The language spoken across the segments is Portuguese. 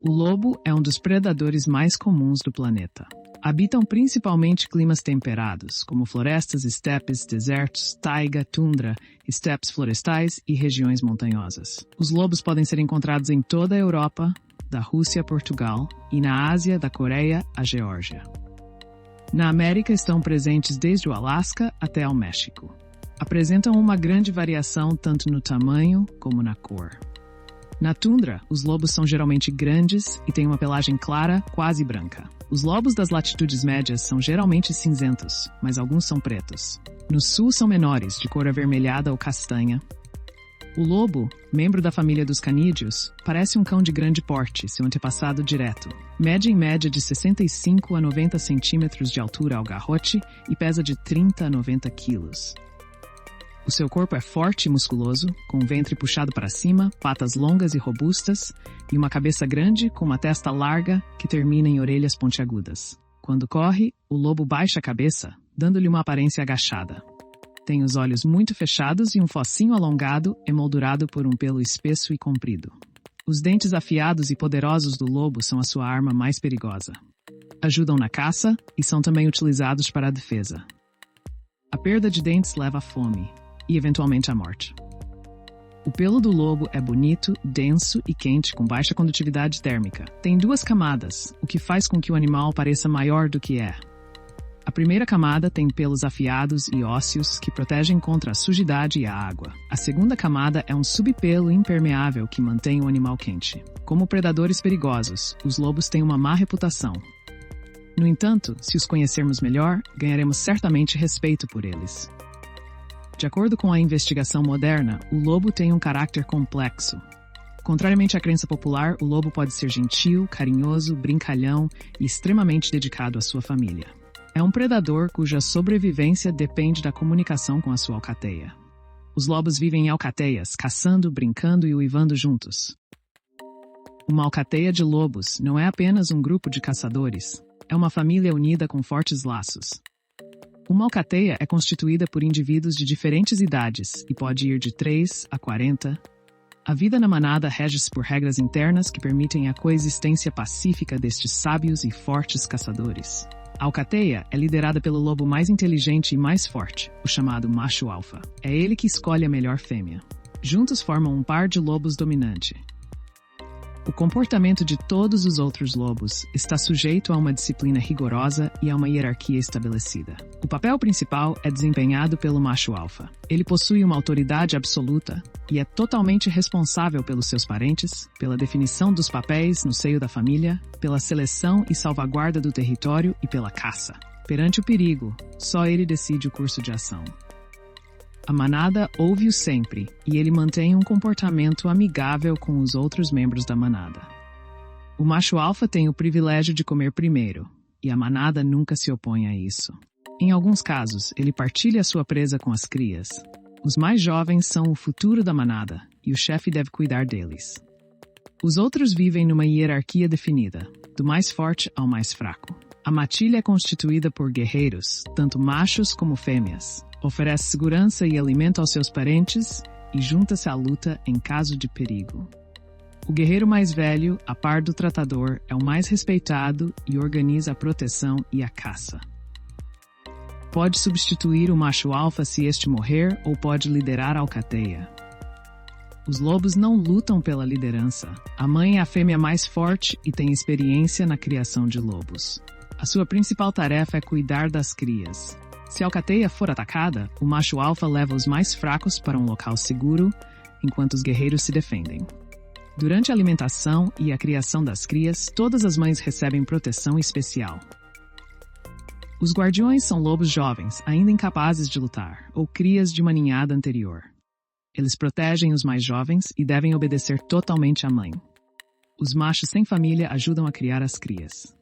O lobo é um dos predadores mais comuns do planeta. Habitam principalmente climas temperados, como florestas, estepes, desertos, taiga, tundra, estepes florestais e regiões montanhosas. Os lobos podem ser encontrados em toda a Europa, da Rússia a Portugal, e na Ásia, da Coreia à Geórgia. Na América estão presentes desde o Alasca até ao México. Apresentam uma grande variação tanto no tamanho como na cor. Na tundra, os lobos são geralmente grandes e têm uma pelagem clara, quase branca. Os lobos das latitudes médias são geralmente cinzentos, mas alguns são pretos. No sul são menores, de cor avermelhada ou castanha. O lobo, membro da família dos canídeos, parece um cão de grande porte, seu antepassado direto. Mede em média de 65 a 90 centímetros de altura ao garrote e pesa de 30 a 90 quilos. O seu corpo é forte e musculoso, com o ventre puxado para cima, patas longas e robustas, e uma cabeça grande com uma testa larga que termina em orelhas pontiagudas. Quando corre, o lobo baixa a cabeça, dando-lhe uma aparência agachada. Tem os olhos muito fechados e um focinho alongado, emoldurado por um pelo espesso e comprido. Os dentes afiados e poderosos do lobo são a sua arma mais perigosa. Ajudam na caça e são também utilizados para a defesa. A perda de dentes leva à fome e, eventualmente, à morte. O pelo do lobo é bonito, denso e quente, com baixa condutividade térmica. Tem 2 camadas, o que faz com que o animal pareça maior do que é. A primeira camada tem pelos afiados e ósseos que protegem contra a sujidade e a água. A segunda camada é um subpelo impermeável que mantém o animal quente. Como predadores perigosos, os lobos têm uma má reputação. No entanto, se os conhecermos melhor, ganharemos certamente respeito por eles. De acordo com a investigação moderna, o lobo tem um caráter complexo. Contrariamente à crença popular, o lobo pode ser gentil, carinhoso, brincalhão e extremamente dedicado à sua família. É um predador cuja sobrevivência depende da comunicação com a sua alcateia. Os lobos vivem em alcateias, caçando, brincando e uivando juntos. Uma alcateia de lobos não é apenas um grupo de caçadores, é uma família unida com fortes laços. Uma alcateia é constituída por indivíduos de diferentes idades e pode ir de 3 a 40. A vida na manada rege-se por regras internas que permitem a coexistência pacífica destes sábios e fortes caçadores. A alcateia é liderada pelo lobo mais inteligente e mais forte, o chamado macho alfa. É ele que escolhe a melhor fêmea. Juntos formam um par de lobos dominante. O comportamento de todos os outros lobos está sujeito a uma disciplina rigorosa e a uma hierarquia estabelecida. O papel principal é desempenhado pelo macho alfa. Ele possui uma autoridade absoluta e é totalmente responsável pelos seus parentes, pela definição dos papéis no seio da família, pela seleção e salvaguarda do território e pela caça. Perante o perigo, só ele decide o curso de ação. A manada ouve-o sempre, e ele mantém um comportamento amigável com os outros membros da manada. O macho alfa tem o privilégio de comer primeiro, e a manada nunca se opõe a isso. Em alguns casos, ele partilha sua presa com as crias. Os mais jovens são o futuro da manada, e o chefe deve cuidar deles. Os outros vivem numa hierarquia definida, do mais forte ao mais fraco. A matilha é constituída por guerreiros, tanto machos como fêmeas. Oferece segurança e alimento aos seus parentes e junta-se à luta em caso de perigo. O guerreiro mais velho, a par do tratador, é o mais respeitado e organiza a proteção e a caça. Pode substituir o macho alfa se este morrer ou pode liderar a alcateia. Os lobos não lutam pela liderança. A mãe é a fêmea mais forte e tem experiência na criação de lobos. A sua principal tarefa é cuidar das crias. Se a alcateia for atacada, o macho alfa leva os mais fracos para um local seguro, enquanto os guerreiros se defendem. Durante a alimentação e a criação das crias, todas as mães recebem proteção especial. Os guardiões são lobos jovens, ainda incapazes de lutar, ou crias de uma ninhada anterior. Eles protegem os mais jovens e devem obedecer totalmente à mãe. Os machos sem família ajudam a criar as crias.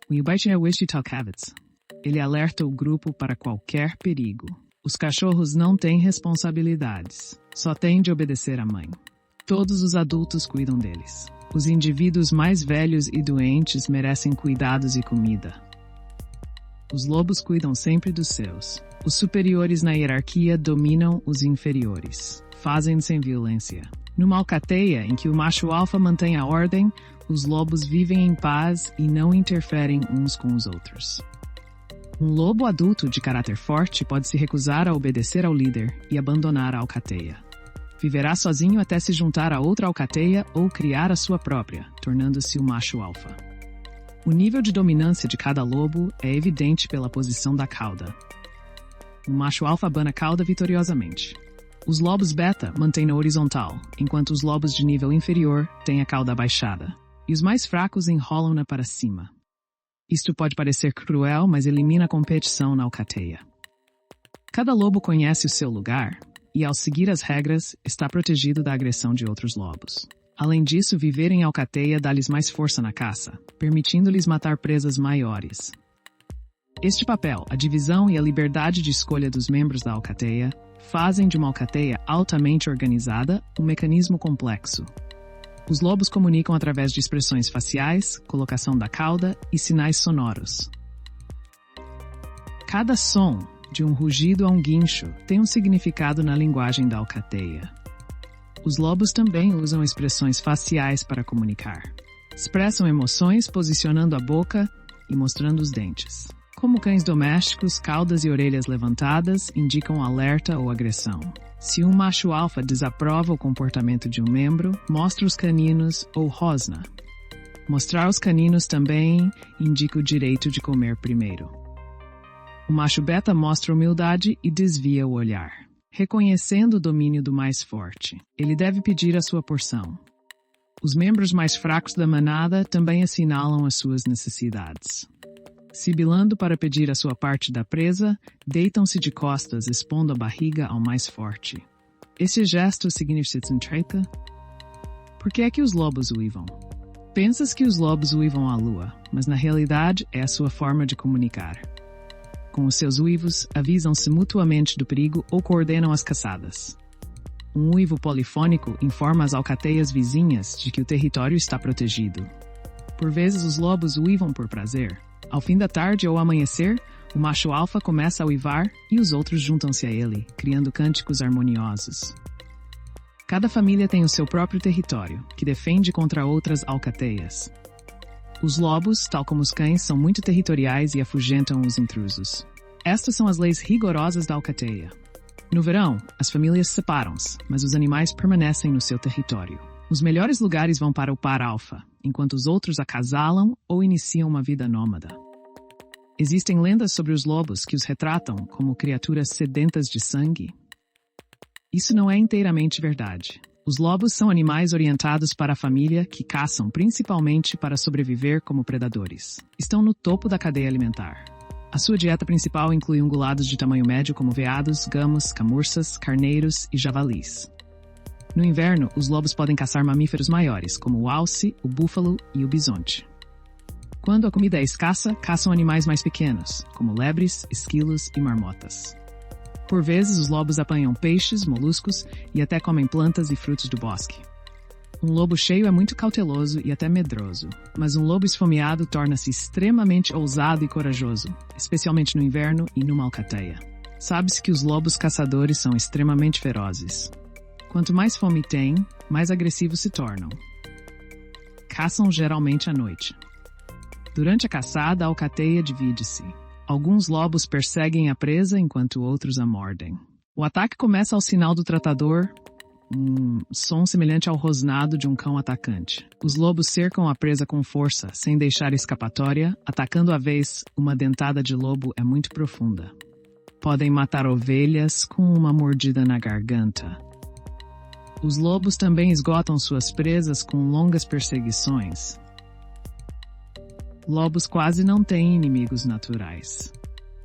Ele alerta o grupo para qualquer perigo. Os cachorros não têm responsabilidades, só têm de obedecer à mãe. Todos os adultos cuidam deles. Os indivíduos mais velhos e doentes merecem cuidados e comida. Os lobos cuidam sempre dos seus. Os superiores na hierarquia dominam os inferiores. Fazem sem violência. Numa alcateia em que o macho alfa mantém a ordem, Os lobos vivem em paz e não interferem uns com os outros. Um lobo adulto de caráter forte pode se recusar a obedecer ao líder e abandonar a alcateia. Viverá sozinho até se juntar a outra alcateia ou criar a sua própria, tornando-se o macho alfa. O nível de dominância de cada lobo é evidente pela posição da cauda. O macho alfa abana a cauda vitoriosamente. Os lobos beta mantêm-na horizontal, enquanto os lobos de nível inferior têm a cauda abaixada, e os mais fracos enrolam-na para cima. Isto pode parecer cruel, mas elimina a competição na alcateia. Cada lobo conhece o seu lugar, e ao seguir as regras, está protegido da agressão de outros lobos. Além disso, viver em alcateia dá-lhes mais força na caça, permitindo-lhes matar presas maiores. Este papel, a divisão e a liberdade de escolha dos membros da alcateia, fazem de uma alcateia altamente organizada um mecanismo complexo. Os lobos comunicam através de expressões faciais, colocação da cauda e sinais sonoros. Cada som, de um rugido a um guincho, tem um significado na linguagem da alcateia. Os lobos também usam expressões faciais para comunicar. Expressam emoções posicionando a boca e mostrando os dentes. Como cães domésticos, caudas e orelhas levantadas indicam alerta ou agressão. Se um macho alfa desaprova o comportamento de um membro, mostra os caninos ou rosna. Mostrar os caninos também indica o direito de comer primeiro. O macho beta mostra humildade e desvia o olhar. Reconhecendo o domínio do mais forte, ele deve pedir a sua porção. Os membros mais fracos da manada também assinalam as suas necessidades. Sibilando para pedir a sua parte da presa, deitam-se de costas, expondo a barriga ao mais forte. Esse gesto significa entrega? Por que é que os lobos uivam? Pensas que os lobos uivam à lua, mas na realidade é a sua forma de comunicar. Com os seus uivos, avisam-se mutuamente do perigo ou coordenam as caçadas. Um uivo polifônico informa as alcateias vizinhas de que o território está protegido. Por vezes os lobos uivam por prazer. Ao fim da tarde ou amanhecer, o macho alfa começa a uivar e os outros juntam-se a ele, criando cânticos harmoniosos. Cada família tem o seu próprio território, que defende contra outras alcateias. Os lobos, tal como os cães, são muito territoriais e afugentam os intrusos. Estas são as leis rigorosas da alcateia. No verão, as famílias separam-se, mas os animais permanecem no seu território. Os melhores lugares vão para o par alfa, enquanto os outros acasalam ou iniciam uma vida nômada. Existem lendas sobre os lobos que os retratam como criaturas sedentas de sangue. Isso não é inteiramente verdade. Os lobos são animais orientados para a família que caçam principalmente para sobreviver como predadores. Estão no topo da cadeia alimentar. A sua dieta principal inclui ungulados de tamanho médio como veados, gamos, camurças, carneiros e javalis. No inverno, os lobos podem caçar mamíferos maiores, como o alce, o búfalo e o bisonte. Quando a comida é escassa, caçam animais mais pequenos, como lebres, esquilos e marmotas. Por vezes, os lobos apanham peixes, moluscos e até comem plantas e frutos do bosque. Um lobo cheio é muito cauteloso e até medroso, mas um lobo esfomeado torna-se extremamente ousado e corajoso, especialmente no inverno e numa alcateia. Sabe-se que os lobos caçadores são extremamente ferozes. Quanto mais fome têm, mais agressivos se tornam. Caçam geralmente à noite. Durante a caçada, a alcateia divide-se. Alguns lobos perseguem a presa enquanto outros a mordem. O ataque começa ao sinal do tratador, som semelhante ao rosnado de um cão atacante. Os lobos cercam a presa com força, sem deixar escapatória, atacando à vez. Uma dentada de lobo é muito profunda. Podem matar ovelhas com uma mordida na garganta. Os lobos também esgotam suas presas com longas perseguições. Lobos quase não têm inimigos naturais.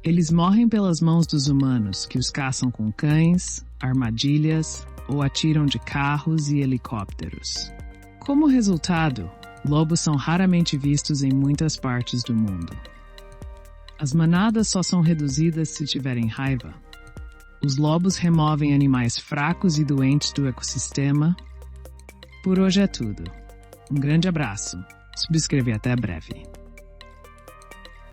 Eles morrem pelas mãos dos humanos, que os caçam com cães, armadilhas ou atiram de carros e helicópteros. Como resultado, lobos são raramente vistos em muitas partes do mundo. As manadas só são reduzidas se tiverem raiva. Os lobos removem animais fracos e doentes do ecossistema. Por hoje é tudo. Um grande abraço. Subscrever até breve.